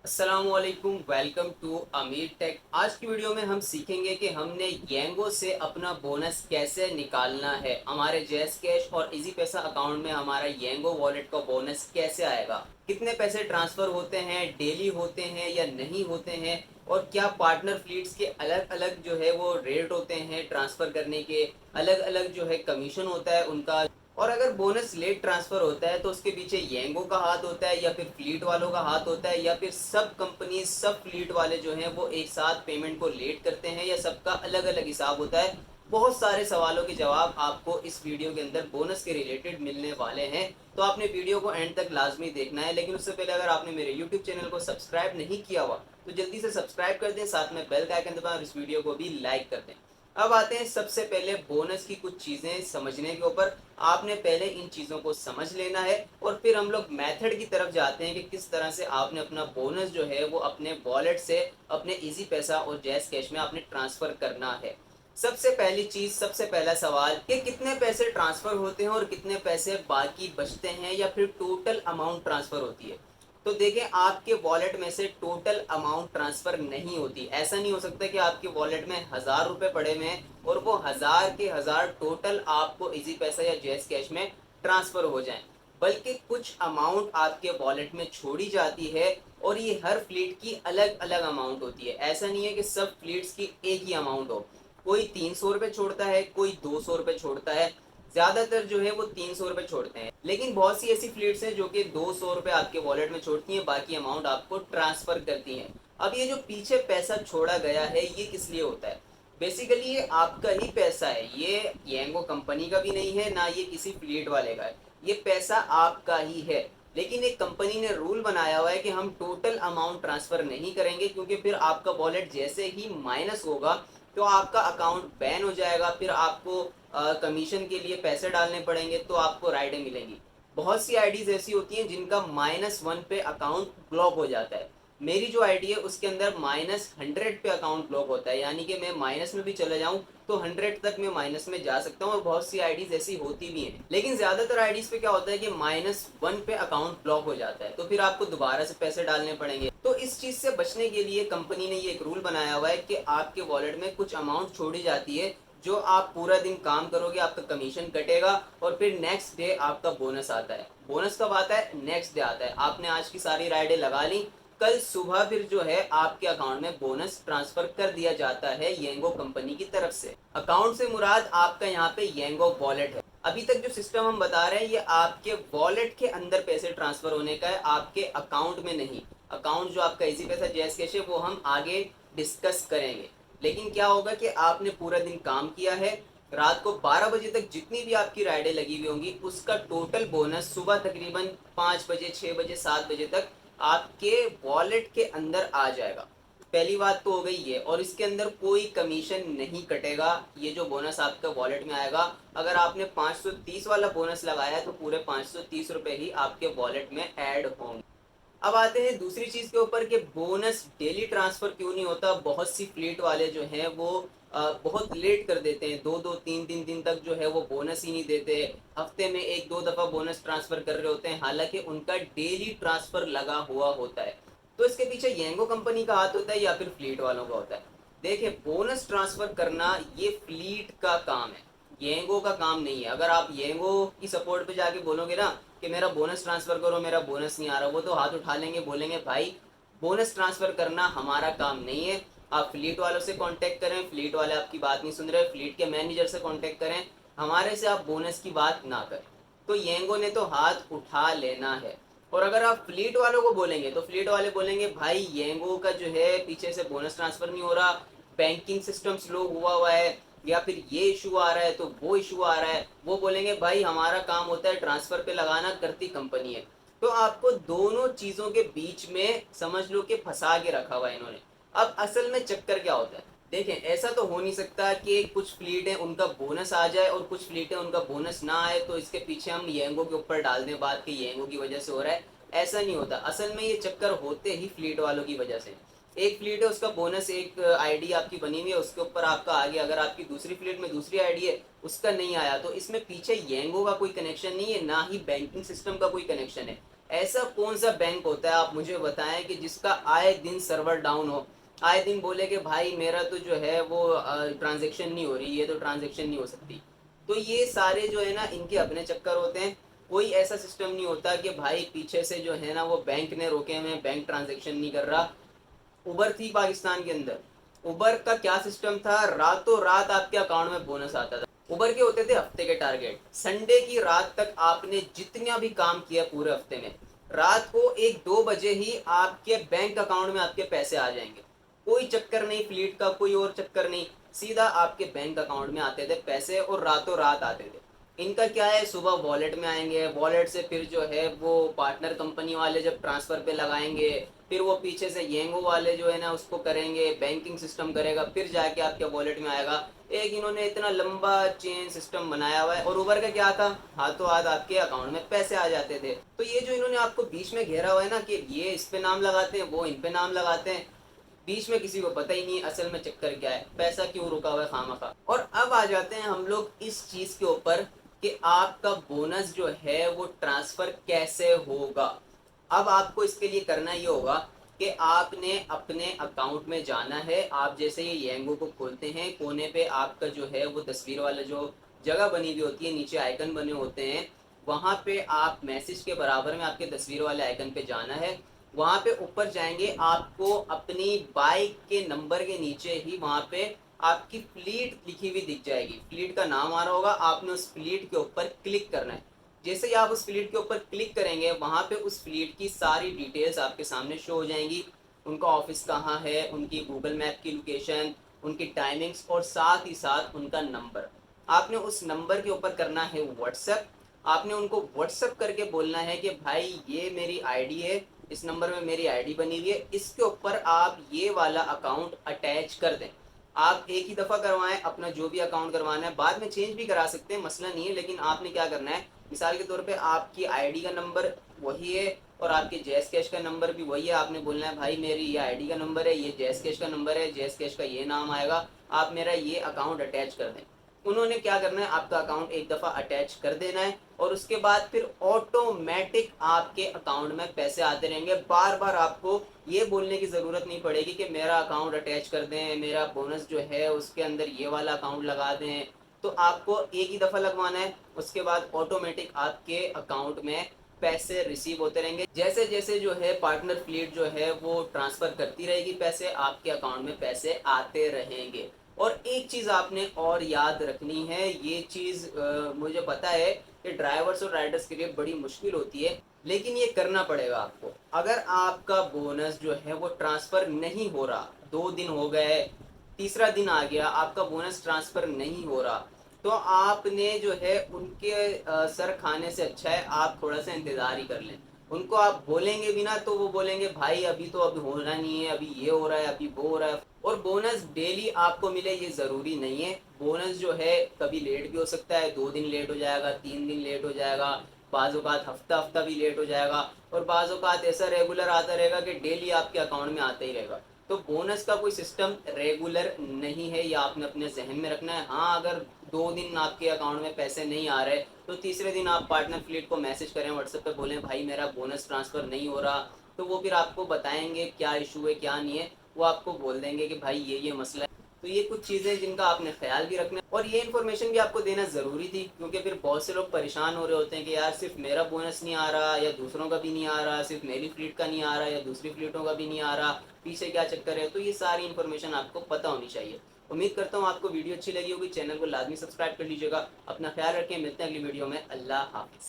अस्सलामुअलैकुम, welcome to अमीर take. आज की वीडियो में हम सीखेंगे कि हमने येंगो से अपना बोनस कैसे निकालना है। हमारे जैस कैश और इजी पैसा अकाउंट में हमारा येंगो वॉलेट का बोनस कैसे आएगा, कितने पैसे ट्रांसफ़र होते हैं, डेली होते हैं या नहीं होते हैं, और क्या पार्टनर फ्लीट्स के अलग अलग जो है वो रेट होते हैं ट्रांसफ़र करने के, अलग अलग जो है कमीशन होता है उनका। और अगर बोनस लेट ट्रांसफर होता है तो उसके पीछे येंगो का हाथ होता है या फिर फ्लीट वालों का हाथ होता है, या फिर सब कंपनी सब फ्लीट वाले जो हैं वो एक साथ पेमेंट को लेट करते हैं, या सबका अलग अलग हिसाब होता है। बहुत सारे सवालों के जवाब आपको इस वीडियो के अंदर बोनस के रिलेटेड मिलने वाले हैं, तो आपने वीडियो को एंड तक लाजमी देखना है। लेकिन उससे पहले अगर आपने मेरे यूट्यूब चैनल को सब्सक्राइब नहीं किया हुआ तो जल्दी से सब्सक्राइब कर दें, साथ में बेल का आइकन दबाएं और इस वीडियो को भी लाइक कर दें। अब आते हैं सबसे पहले बोनस की कुछ चीज़ें समझने के ऊपर। आपने पहले इन चीज़ों को समझ लेना है और फिर हम लोग मेथड की तरफ जाते हैं कि किस तरह से आपने अपना बोनस जो है वो अपने वॉलेट से अपने इजी पैसा और जैस कैश में आपने ट्रांसफ़र करना है। सबसे पहली चीज़, सबसे पहला सवाल कि कितने पैसे ट्रांसफ़र होते हैं और कितने पैसे बाकी बचते हैं या फिर टोटल अमाउंट ट्रांसफ़र होती है। तो देखें, आपके वॉलेट में से टोटल अमाउंट ट्रांसफ़र नहीं होती। ऐसा नहीं हो सकता कि आपके वॉलेट में 1000 रुपये पड़े हुए हैं और वो 1000 के 1000 टोटल आपको इजी पैसा या जैस कैश में ट्रांसफ़र हो जाएं। बल्कि कुछ अमाउंट आपके वॉलेट में छोड़ी जाती है और ये हर फ्लीट की अलग अलग अमाउंट होती है। ऐसा नहीं है कि सब फ्लीट्स की एक ही अमाउंट हो। कोई 300 रुपये छोड़ता है, कोई 200 रुपये छोड़ता है। ज़्यादातर जो है वो 300 रुपये छोड़ते हैं, लेकिन बहुत सी ऐसी फ्लीट्स हैं जो कि 200 रुपये आपके वॉलेट में छोड़ती हैं, बाकी अमाउंट आपको ट्रांसफ़र करती हैं। अब ये जो पीछे पैसा छोड़ा गया है ये किस लिए होता है? बेसिकली ये आपका ही पैसा है, ये येंगो कंपनी का भी नहीं है, ना ये किसी फ्लीट वाले का है। ये पैसा आपका ही है, लेकिन एक कंपनी ने रूल बनाया हुआ है कि हम टोटल अमाउंट ट्रांसफ़र नहीं करेंगे, क्योंकि फिर आपका वॉलेट जैसे ही माइनस होगा तो आपका अकाउंट बैन हो जाएगा, फिर आपको कमीशन के लिए पैसे डालने पड़ेंगे, तो आपको राइडें मिलेंगी। बहुत सी आईडीज़ ऐसी होती हैं जिनका -1 पे अकाउंट ब्लॉक हो जाता है। मेरी जो आईडी है उसके अंदर -100 पे अकाउंट ब्लॉक होता है, यानी कि मैं माइनस में भी चले जाऊँ तो 100 तक मैं माइनस में जा सकता हूँ, और बहुत सी आईडीज़ ऐसी होती भी हैं। लेकिन ज़्यादातर आईडीज़ पे क्या होता है कि -1 पे अकाउंट ब्लॉक हो जाता है, तो फिर आपको दोबारा से पैसे डालने पड़ेंगे। तो इस चीज़ से बचने के लिए कंपनी ने ये एक रूल बनाया हुआ है कि आपके वॉलेट में कुछ अमाउंट छोड़ी जाती है, जो आप पूरा दिन काम करोगे आपका कमीशन कटेगा, और फिर नेक्स्ट डे आपका बोनस आता है। बोनस कब आता है? नेक्स्ट डे आता है। आपने आज की सारी राइडें लगा ली, कल सुबह फिर जो है आपके अकाउंट में बोनस ट्रांसफर कर दिया जाता है येंगो कंपनी की तरफ से। अकाउंट से मुराद आपका यहाँ पे येंगो वॉलेट है। अभी तक जो सिस्टम हम बता रहे हैं ये आपके वॉलेट के अंदर पैसे ट्रांसफर होने का है, आपके अकाउंट में नहीं। अकाउंट जो आपका इजी पैसा जैस कैश है वो हम आगे डिस्कस करेंगे। लेकिन क्या होगा कि आपने पूरा दिन काम किया है, रात को 12 बजे तक जितनी भी आपकी राइडें लगी हुई होंगी उसका टोटल बोनस सुबह तकरीबन 5 बजे, 6 बजे, 7 बजे तक आपके वॉलेट के अंदर आ जाएगा। पहली बात तो हो गई ये, और इसके अंदर कोई कमीशन नहीं कटेगा। ये जो बोनस आपका वॉलेट में आएगा, अगर आपने 530 वाला बोनस लगाया है तो पूरे 530 रुपये ही आपके वॉलेट में ऐड होंगे। अब आते हैं दूसरी चीज़ के ऊपर कि बोनस डेली ट्रांसफ़र क्यों नहीं होता। बहुत सी फ्लीट वाले जो हैं वो बहुत लेट कर देते हैं, 2-2 3-3 दिन तक जो है वो बोनस ही नहीं देते। हफ्ते में 1-2 दफ़ा बोनस ट्रांसफ़र कर रहे होते हैं, हालांकि उनका डेली ट्रांसफ़र लगा हुआ होता है। तो इसके पीछे येंगो कंपनी का हाथ होता है या फिर फ्लीट वालों का होता है? देखिए, बोनस ट्रांसफ़र करना ये फ्लीट का काम है, येंगो का काम नहीं है। अगर आप येंगो की सपोर्ट पे जाके बोलोगे ना कि मेरा बोनस ट्रांसफ़र करो, मेरा बोनस नहीं आ रहा, वो तो हाथ उठा लेंगे, बोलेंगे भाई बोनस ट्रांसफ़र करना हमारा काम नहीं है। आप फ्लीट वालों से कांटेक्ट करें, फ्लीट वाले आपकी बात नहीं सुन रहे, फ्लीट के मैनेजर से कांटेक्ट करें, हमारे से आप बोनस की बात ना करें। तो येंगो ने तो हाथ उठा लेना है। और अगर आप फ्लीट वालों को बोलेंगे तो फ्लीट वाले बोलेंगे भाई येंगो का जो है पीछे से बोनस ट्रांसफ़र नहीं हो रहा, बैंकिंग सिस्टम स्लो हुआ हुआ है, या फिर ये इशू आ रहा है तो वो इशू आ रहा है। वो बोलेंगे भाई हमारा काम होता है ट्रांसफ़र पे लगाना, करती कंपनी है। तो आपको दोनों चीज़ों के बीच में समझ लो कि फंसा के रखा हुआ है इन्होंने। अब असल में चक्कर क्या होता है? देखें, ऐसा तो हो नहीं सकता कि कुछ फ्लीट है उनका बोनस आ जाए और कुछ फ्लीट है उनका बोनस ना आए, तो इसके पीछे हम येंगो के ऊपर डाल दें बात कि येंगो की वजह से हो रहा है। ऐसा नहीं होता। असल में ये चक्कर होते ही फ्लीट वालों की वजह से। एक फ्लीट है उसका बोनस, एक आईडी आपकी बनी हुई है उसके ऊपर आपका आ गया, अगर आपकी दूसरी फ्लीट में दूसरी आईडी है उसका नहीं आया, तो इसमें पीछे येंगो का कोई कनेक्शन नहीं है, ना ही बैंकिंग सिस्टम का कोई कनेक्शन है। ऐसा कौन सा बैंक होता है आप मुझे बताएं कि जिसका आए दिन सर्वर डाउन हो, आए दिन बोले कि भाई मेरा तो जो है वो ट्रांजेक्शन नहीं हो रही, ये तो ट्रांजेक्शन नहीं हो सकती। तो ये सारे जो है ना इनके अपने चक्कर होते हैं। कोई ऐसा सिस्टम नहीं होता कि भाई पीछे से जो है ना वो बैंक ने रोके हुए, बैंक ट्रांजेक्शन नहीं कर रहा। उबर थी पाकिस्तान के अंदर, उबर का क्या सिस्टम था, रातों रात आपके अकाउंट में बोनस आता था। उबर के होते थे हफ्ते के टारगेट, संडे की रात तक आपने जितना भी काम किया पूरे हफ्ते में, रात को 1-2 बजे ही आपके बैंक अकाउंट में आपके पैसे आ जाएंगे। कोई चक्कर नहीं फ्लीट का, कोई और चक्कर नहीं, सीधा आपके बैंक अकाउंट में आते थे पैसे और रातों रात आते थे। इनका क्या है, सुबह वॉलेट में आएंगे, वॉलेट से फिर जो है वो पार्टनर कंपनी वाले जब ट्रांसफर पे लगाएंगे, फिर वो पीछे से येंगो वाले जो है ना उसको करेंगे, बैंकिंग सिस्टम करेगा, फिर जाके आपके वॉलेट में आएगा। एक इन्होंने इतना लंबा चेन सिस्टम बनाया हुआ है। और उबर का क्या था, हाथों हाथ आपके अकाउंट में पैसे आ जाते थे। तो ये जो इन्होंने आपको बीच में घेरा हुआ है ना कि ये इस पे नाम लगाते हैं, वो इन पे नाम लगाते हैं, बीच में किसी को पता ही नहीं असल में चक्कर क्या है, पैसा क्यों रुका हुआ है खामखा। और अब आ जाते हैं हम लोग इस चीज के ऊपर कि आपका बोनस जो है वो ट्रांसफर कैसे होगा। अब आपको इसके लिए करना ये होगा कि आपने अपने अकाउंट में जाना है। आप जैसे ये येंगो को खोलते हैं, कोने पे आपका जो है वो तस्वीर वाला जो जगह बनी हुई होती है, नीचे आइकन बने होते हैं, वहां पे आप मैसेज के बराबर में आपके तस्वीर वाले आइकन पे जाना है। वहां पे ऊपर जाएंगे, आपको अपनी बाइक के नंबर के नीचे ही वहां पे आपकी फ्लीट लिखी हुई दिख जाएगी, फ्लीट का नाम आ रहा होगा, आपने उस फ्लीट के ऊपर क्लिक करना है। जैसे ही आप उस फ्लीट के ऊपर क्लिक करेंगे, वहां पे उस फ्लीट की सारी डिटेल्स आपके सामने शो हो जाएंगी। उनका ऑफिस कहाँ है, उनकी गूगल मैप की लोकेशन, उनकी टाइमिंग्स और साथ ही साथ उनका नंबर। आपने उस नंबर के ऊपर करना है व्हाट्सएप। आपने उनको व्हाट्सएप करके बोलना है कि भाई ये मेरी आईडी है, इस नंबर में मेरी आईडी बनी हुई है, इसके ऊपर आप ये वाला अकाउंट अटैच कर दें। आप एक ही दफ़ा करवाएं, अपना जो भी अकाउंट करवाना है, बाद में चेंज भी करा सकते हैं, मसला नहीं है। लेकिन आपने क्या करना है, मिसाल के तौर पे आपकी आईडी का नंबर वही है और आपके जैस कैश का नंबर भी वही है। आपने बोलना है भाई मेरी ये आईडी का नंबर है, ये जैस कैश का नंबर है, जैस कैश का ये नाम आएगा, आप मेरा ये अकाउंट अटैच कर दें। उन्होंने क्या करना है, आपका अकाउंट एक दफ़ा अटैच कर देना है और उसके बाद फिर ऑटोमेटिक आपके अकाउंट में पैसे आते रहेंगे। बार बार आपको ये बोलने की ज़रूरत नहीं पड़ेगी कि मेरा अकाउंट अटैच कर दें, मेरा बोनस जो है उसके अंदर ये वाला अकाउंट लगा दें। तो आपको एक ही दफ़ा लगवाना है, उसके बाद ऑटोमेटिक आपके अकाउंट में पैसे रिसीव होते रहेंगे। जैसे जैसे जो है पार्टनर फ्लीट जो है वो ट्रांसफ़र करती रहेगी पैसे, आपके अकाउंट में पैसे आते रहेंगे। और एक चीज़ आपने और याद रखनी है, ये चीज़ मुझे पता है कि ड्राइवर्स और राइडर्स के लिए बड़ी मुश्किल होती है, लेकिन ये करना पड़ेगा आपको। अगर आपका बोनस जो है वो ट्रांसफ़र नहीं हो रहा, 2 दिन हो गए, तीसरा दिन आ गया, आपका बोनस ट्रांसफ़र नहीं हो रहा, तो आपने जो है उनके सर खाने से अच्छा है आप थोड़ा सा इंतज़ार ही कर लें। उनको आप बोलेंगे भी ना तो वो बोलेंगे भाई अभी तो अभी होना नहीं है, अभी ये हो रहा है, अभी वो हो रहा है। और बोनस डेली आपको मिले ये ज़रूरी नहीं है। बोनस जो है कभी लेट भी हो सकता है, 2 दिन लेट हो जाएगा, 3 दिन लेट हो जाएगा, बाज़ औक़ात हफ्ता हफ्ता भी लेट हो जाएगा, और बाज़ औक़ात ऐसा रेगुलर आता रहेगा कि डेली आपके अकाउंट में आता ही रहेगा। तो बोनस का कोई सिस्टम रेगुलर नहीं है, ये आपने अपने जहन में रखना है। हाँ, अगर 2 दिन आपके अकाउंट में पैसे नहीं आ रहे तो तीसरे दिन आप पार्टनर फ्लीट को मैसेज करें, व्हाट्सएप पे बोलें भाई मेरा बोनस ट्रांसफ़र नहीं हो रहा, तो वो फिर आपको बताएंगे क्या इशू है क्या नहीं है। वो आपको बोल देंगे कि भाई ये मसला है। तो ये कुछ चीज़ें जिनका आपने ख्याल भी रखना है, और ये इन्फॉर्मेशन भी आपको देना ज़रूरी थी, क्योंकि फिर बहुत से लोग परेशान हो रहे होते हैं कि यार सिर्फ मेरा बोनस नहीं आ रहा या दूसरों का भी नहीं आ रहा, सिर्फ मेरी फ्लीट का नहीं आ रहा या दूसरी फ्लीटों का भी नहीं आ रहा, पीछे क्या चक्कर है। तो ये सारी इन्फॉर्मेशन आपको पता होनी चाहिए। उम्मीद करता हूँ आपको वीडियो अच्छी लगी होगी, चैनल को लाजमी सब्सक्राइब कर लीजिएगा। अपना ख्याल रखें, मिलते हैं अगली वीडियो में। अल्लाह हाफिज़।